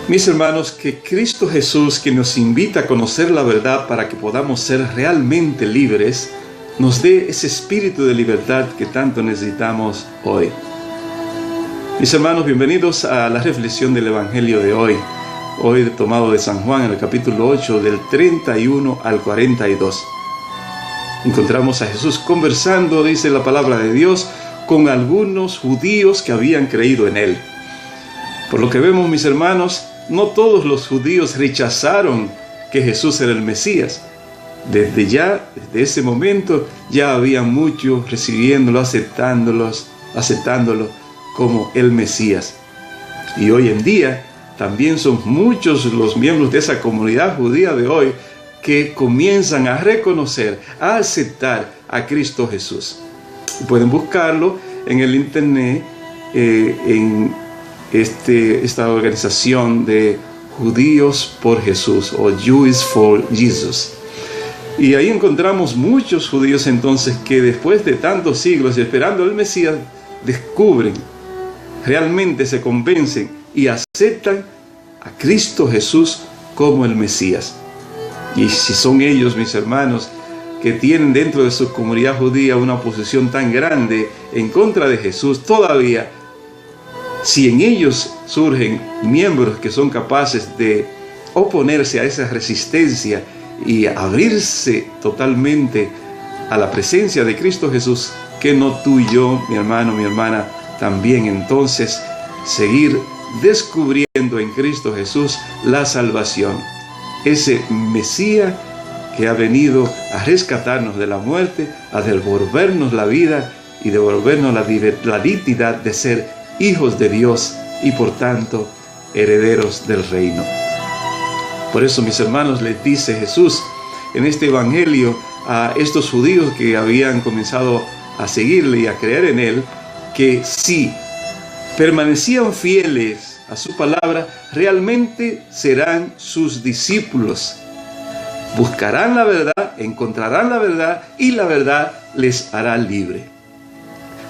Mis hermanos, que Cristo Jesús, que nos invita a conocer la verdad para que podamos ser realmente libres, nos dé ese espíritu de libertad que tanto necesitamos hoy. Mis hermanos, bienvenidos a la reflexión del Evangelio de hoy. Hoy tomado de San Juan, en el capítulo 8, del 31 al 42. Encontramos a Jesús conversando, dice la palabra de Dios, con algunos judíos que habían creído en Él. Por lo que vemos, mis hermanos, no todos los judíos rechazaron que Jesús era el Mesías. Desde ese momento, ya había muchos recibiéndolo, aceptándolo como el Mesías. Y hoy en día, también son muchos los miembros de esa comunidad judía de hoy que comienzan a reconocer, a aceptar a Cristo Jesús. Pueden buscarlo en el internet, en esta organización de Judíos por Jesús o Jews for Jesus. Y ahí encontramos muchos judíos entonces que después de tantos siglos esperando al Mesías descubren, realmente se convencen y aceptan a Cristo Jesús como el Mesías. Y si son ellos, mis hermanos, que tienen dentro de su comunidad judía una oposición tan grande en contra de Jesús, todavía, si en ellos surgen miembros que son capaces de oponerse a esa resistencia y abrirse totalmente a la presencia de Cristo Jesús, que no tú y yo, mi hermano, mi hermana, también entonces seguir descubriendo en Cristo Jesús la salvación. Ese Mesías que ha venido a rescatarnos de la muerte, a devolvernos la vida y devolvernos la dignidad de ser hijos de Dios y por tanto herederos del reino. Por eso, mis hermanos, les dice Jesús en este evangelio a estos judíos que habían comenzado a seguirle y a creer en él, que si permanecían fieles a su palabra, realmente serán sus discípulos. Buscarán la verdad, encontrarán la verdad y la verdad les hará libre.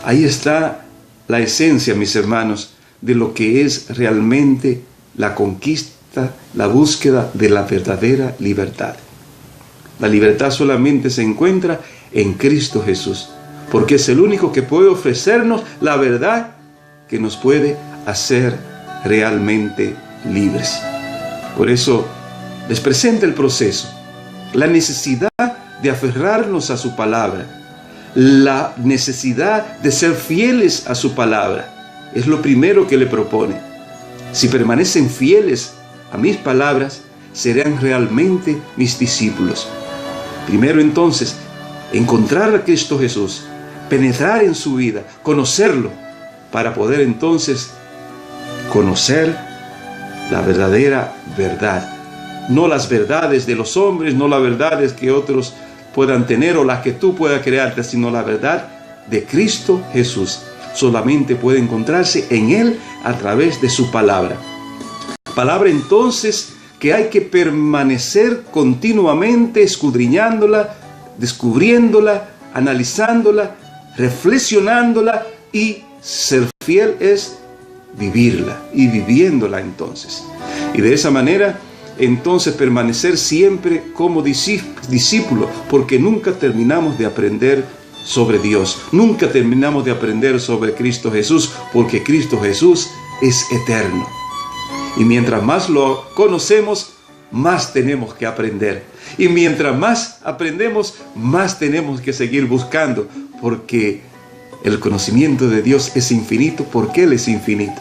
Ahí está la esencia, mis hermanos, de lo que es realmente la conquista, la búsqueda de la verdadera libertad. La libertad solamente se encuentra en Cristo Jesús, porque es el único que puede ofrecernos la verdad que nos puede hacer realmente libres. Por eso les presenta el proceso, la necesidad de aferrarnos a su palabra, la necesidad de ser fieles a su palabra. Es lo primero que le propone. Si permanecen fieles a mis palabras, serán realmente mis discípulos. Primero entonces, encontrar a Cristo Jesús, penetrar en su vida, conocerlo, para poder entonces conocer la verdadera verdad. No las verdades de los hombres, no las verdades que otros puedan tener o las que tú puedas crearte, sino la verdad de Cristo Jesús. Solamente puede encontrarse en Él a través de su palabra. Palabra entonces que hay que permanecer continuamente escudriñándola, descubriéndola, analizándola, reflexionándola, y ser fiel es vivirla y viviéndola entonces. Y de esa manera entonces permanecer siempre como discípulo, porque nunca terminamos de aprender sobre Dios, nunca terminamos de aprender sobre Cristo Jesús, porque Cristo Jesús es eterno. Y mientras más lo conocemos, más tenemos que aprender. Y mientras más aprendemos, más tenemos que seguir buscando, porque el conocimiento de Dios es infinito, porque Él es infinito.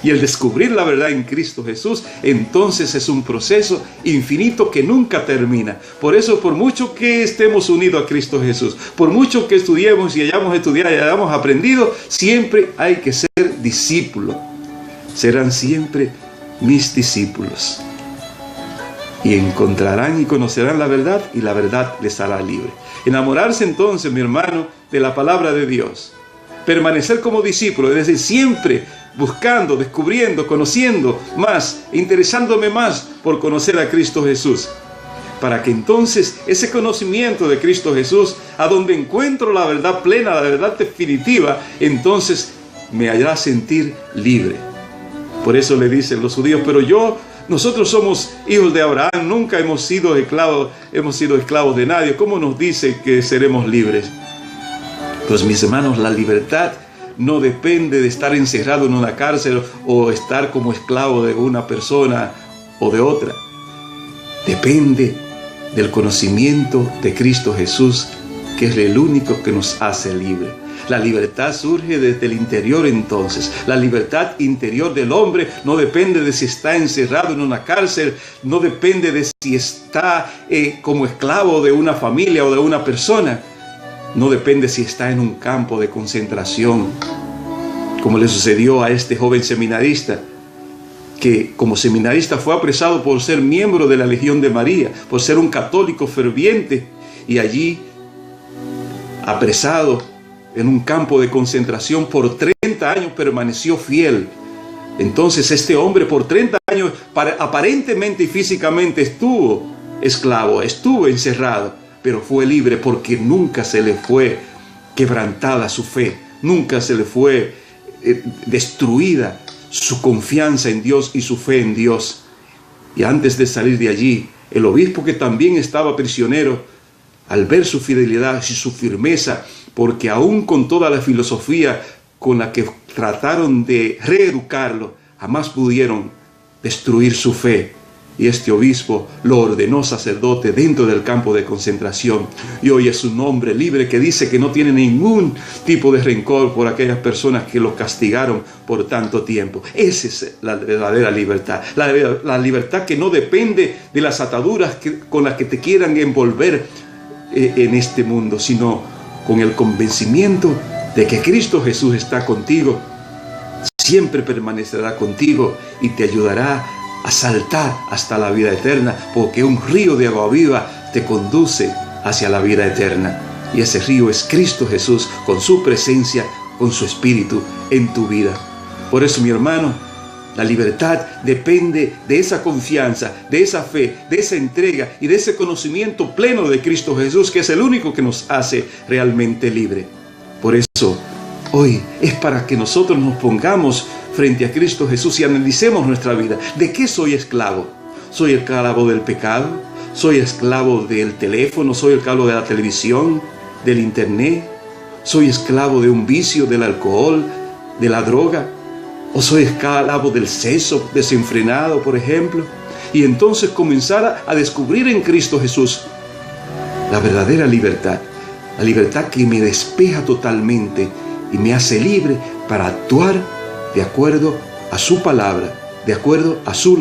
Y el descubrir la verdad en Cristo Jesús, entonces es un proceso infinito que nunca termina. Por eso, por mucho que estemos unidos a Cristo Jesús, por mucho que estudiemos y hayamos estudiado y hayamos aprendido, siempre hay que ser discípulo. Serán siempre mis discípulos. Y encontrarán y conocerán la verdad, y la verdad les hará libre. Enamorarse entonces, mi hermano, de la palabra de Dios. Permanecer como discípulo, es decir, siempre buscando, descubriendo, conociendo más, interesándome más por conocer a Cristo Jesús, para que entonces ese conocimiento de Cristo Jesús, a donde encuentro la verdad plena, la verdad definitiva, entonces me hará sentir libre. Por eso le dicen los judíos, pero yo Nosotros somos hijos de Abraham, nunca hemos sido esclavos de nadie. ¿Cómo nos dice que seremos libres? Pues mis hermanos, la libertad no depende de estar encerrado en una cárcel o estar como esclavo de una persona o de otra. Depende del conocimiento de Cristo Jesús, que es el único que nos hace libres. La libertad surge desde el interior entonces. La libertad interior del hombre no depende de si está encerrado en una cárcel, no depende de si está como esclavo de una familia o de una persona. No depende si está en un campo de concentración, como le sucedió a este joven seminarista, que como seminarista fue apresado por ser miembro de la Legión de María, por ser un católico ferviente, y allí apresado en un campo de concentración por 30 años permaneció fiel. Entonces este hombre por 30 años aparentemente y físicamente estuvo esclavo, estuvo encerrado, pero fue libre porque nunca se le fue quebrantada su fe, nunca se le fue destruida su confianza en Dios y su fe en Dios. Y antes de salir de allí, el obispo, que también estaba prisionero, al ver su fidelidad y su firmeza, porque aún con toda la filosofía con la que trataron de reeducarlo, jamás pudieron destruir su fe. Y este obispo lo ordenó sacerdote dentro del campo de concentración. Y hoy es un hombre libre que dice que no tiene ningún tipo de rencor por aquellas personas que lo castigaron por tanto tiempo. Esa es la verdadera libertad. La libertad que no depende de las ataduras con las que te quieran envolver en este mundo, sino con el convencimiento de que Cristo Jesús está contigo, siempre permanecerá contigo y te ayudará a saltar hasta la vida eterna, porque un río de agua viva te conduce hacia la vida eterna. Y ese río es Cristo Jesús, con su presencia, con su Espíritu en tu vida. Por eso, mi hermano, la libertad depende de esa confianza, de esa fe, de esa entrega y de ese conocimiento pleno de Cristo Jesús, que es el único que nos hace realmente libre. Por eso, hoy es para que nosotros nos pongamos frente a Cristo Jesús y analicemos nuestra vida. ¿De qué soy esclavo? ¿Soy esclavo del pecado? ¿Soy esclavo del teléfono? ¿Soy esclavo de la televisión? ¿Del internet? ¿Soy esclavo de un vicio, del alcohol, de la droga? ¿O soy esclavo del sexo desenfrenado, por ejemplo? Y entonces comenzar a descubrir en Cristo Jesús la verdadera libertad. La libertad que me despeja totalmente y me hace libre para actuar de acuerdo a su palabra, de acuerdo a su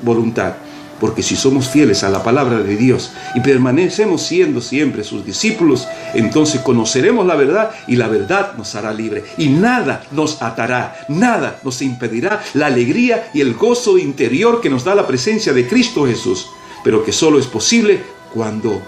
voluntad. Porque si somos fieles a la palabra de Dios y permanecemos siendo siempre sus discípulos, entonces conoceremos la verdad y la verdad nos hará libre. Y nada nos atará, nada nos impedirá la alegría y el gozo interior que nos da la presencia de Cristo Jesús. Pero que solo es posible cuando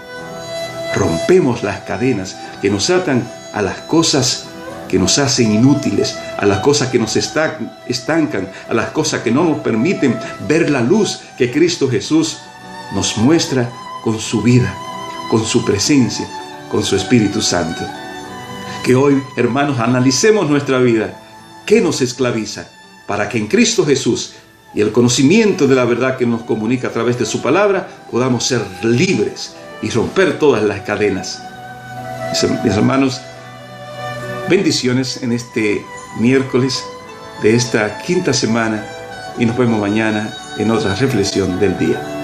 rompemos las cadenas que nos atan a las cosas que nos hacen inútiles, a las cosas que nos estancan, a las cosas que no nos permiten ver la luz que Cristo Jesús nos muestra con su vida, con su presencia, con su Espíritu Santo. Que hoy, hermanos, analicemos nuestra vida. ¿Qué nos esclaviza? Para que en Cristo Jesús y el conocimiento de la verdad que nos comunica a través de su palabra, podamos ser libres y romper todas las cadenas. Mis hermanos, bendiciones en este miércoles de esta quinta semana y nos vemos mañana en otra reflexión del día.